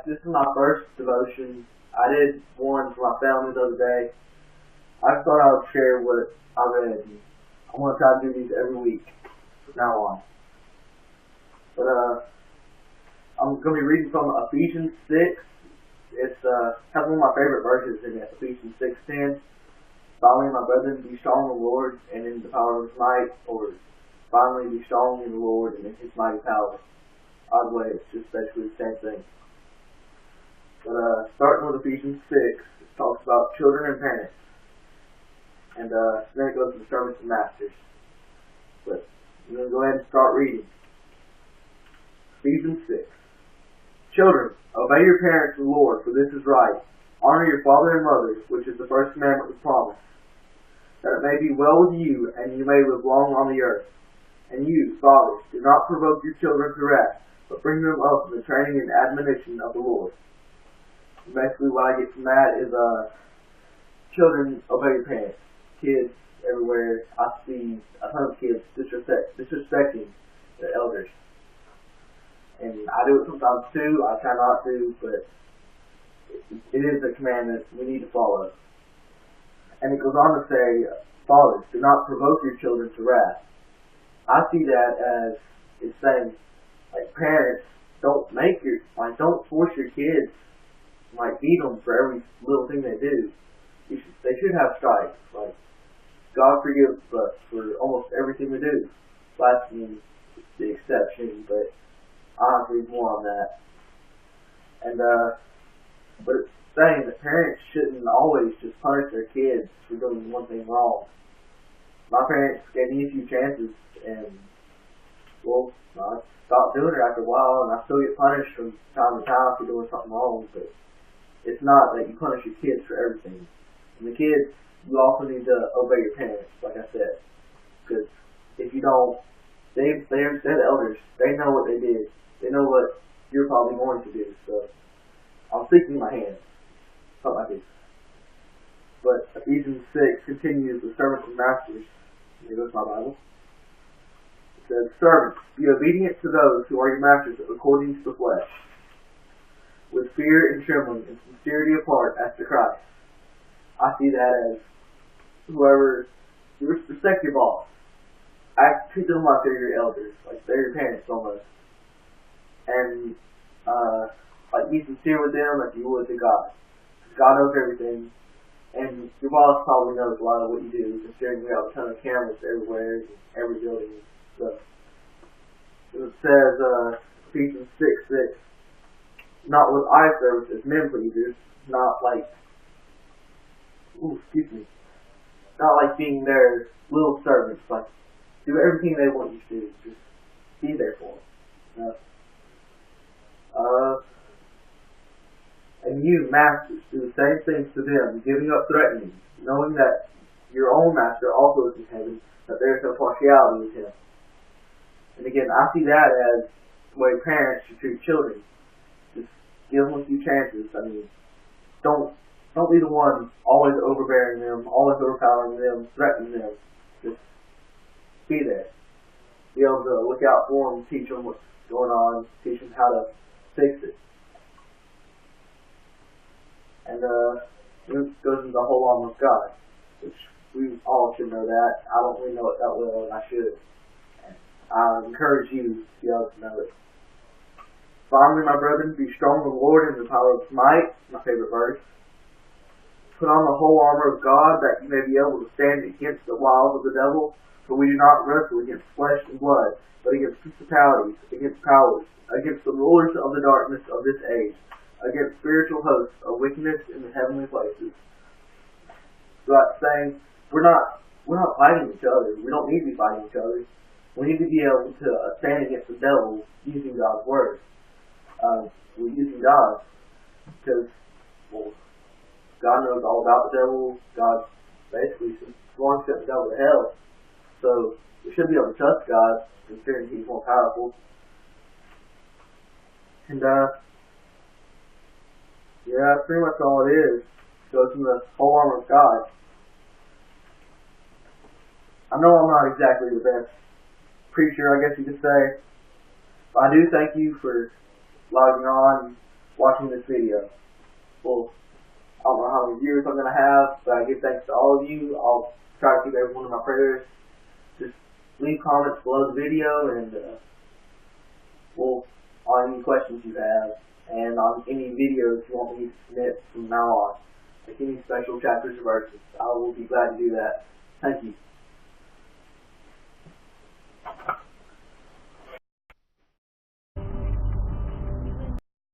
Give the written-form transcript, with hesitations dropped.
this is my first devotion. I did one for my family the other day. I thought I would share what I read. I'm going to try to do these every week from now on. But I'm going to be reading from Ephesians 6. It's has one of my favorite verses in it, Ephesians 6:10. Finally, my brethren, be strong in the Lord and in the power of His might, or finally be strong in the Lord and in His mighty power. Either way, it's just basically the same thing. But starting with Ephesians 6, it talks about children and parents. And then it goes to servants and masters. But I'm going to go ahead and start reading. Ephesians 6. Children, obey your parents in the Lord, for this is right. Honor your father and mother, which is the first commandment with promise, that it may be well with you, and you may live long on the earth. And you, fathers, do not provoke your children to wrath, but bring them up in the training and admonition of the Lord. And basically what I get from that is children, obey your parents. Kids everywhere, I see a ton of kids disrespecting the elders. And I do it sometimes too. I try not to, but it is a commandment we need to follow. And it goes on to say, fathers, do not provoke your children to wrath. I see that as it's saying, like, parents, don't force your kids, beat them for every little thing they do. They should have stripes. Like, God forgives us for almost everything we do. Blasphemy is the exception, but I'll have to read more on that. And but it's saying that parents shouldn't always just punish their kids for doing one thing wrong. My parents gave me a few chances, and well, I stopped doing it after a while, and I still get punished from time to time for doing something wrong. But it's not that you punish your kids for everything. And the kids, you also need to obey your parents, like I said, because if you don't, they're the elders. They know what they did. They know what you're probably going to do. So I'm speaking my hands, something like this. But Ephesians 6 continues with servants and masters. Here goes my Bible. It says, servants, be obedient to those who are your masters according to the flesh, with fear and trembling and sincerity of heart as to Christ. I see that as whoever, you respect your boss. Treat them like they're your elders, like they're your parents almost. And be sincere with them like you would to God. God knows everything. And your boss probably knows a lot of what you do, considering we have a ton of cameras everywhere, in every building and stuff. It says, Ephesians 6:6, not with eye service as men pleasers, not like being their little servants, like do everything they want you to do, just be there for them. And you, masters, do the same things to them, giving up threatening, knowing that your own master also is in heaven, that there is no partiality with him. And again, I see that as the way parents should treat children. Just give them a few chances. I mean, don't be the one always overbearing them, always overpowering them, threatening them. Just be there. Be able to look out for them, teach them what's going on, teach them how to fix it. And it goes into the whole armor of God, which we all should know that. I don't really know it that well, and I should. And I encourage you to be able to know it. Finally, my brethren, be strong in the Lord and in the power of His might. My favorite verse. Put on the whole armor of God, that you may be able to stand against the wiles of the devil. For we do not wrestle against flesh and blood, but against principalities, against powers, against the rulers of the darkness of this age, against spiritual hosts of wickedness in the heavenly places. So that's saying we're not fighting each other. We don't need to be fighting each other. We need to be able to stand against the devil using God's word. We're using God because, well, God knows all about the devil. God basically sworn to send the devil to hell. So we should be able to trust God, considering He's more powerful. And yeah, that's pretty much all it is. It goes from the whole armor of God. I know I'm not exactly the best preacher, I guess you could say. But I do thank you for logging on, watching this video. Well, I don't know how many viewers I'm going to have, but I give thanks to all of you. I'll try to keep every one of my prayers. Just leave comments below the video, and on any questions you have, and on any videos you want me to submit from now on, like any special chapters or verses. I will be glad to do that. Thank you.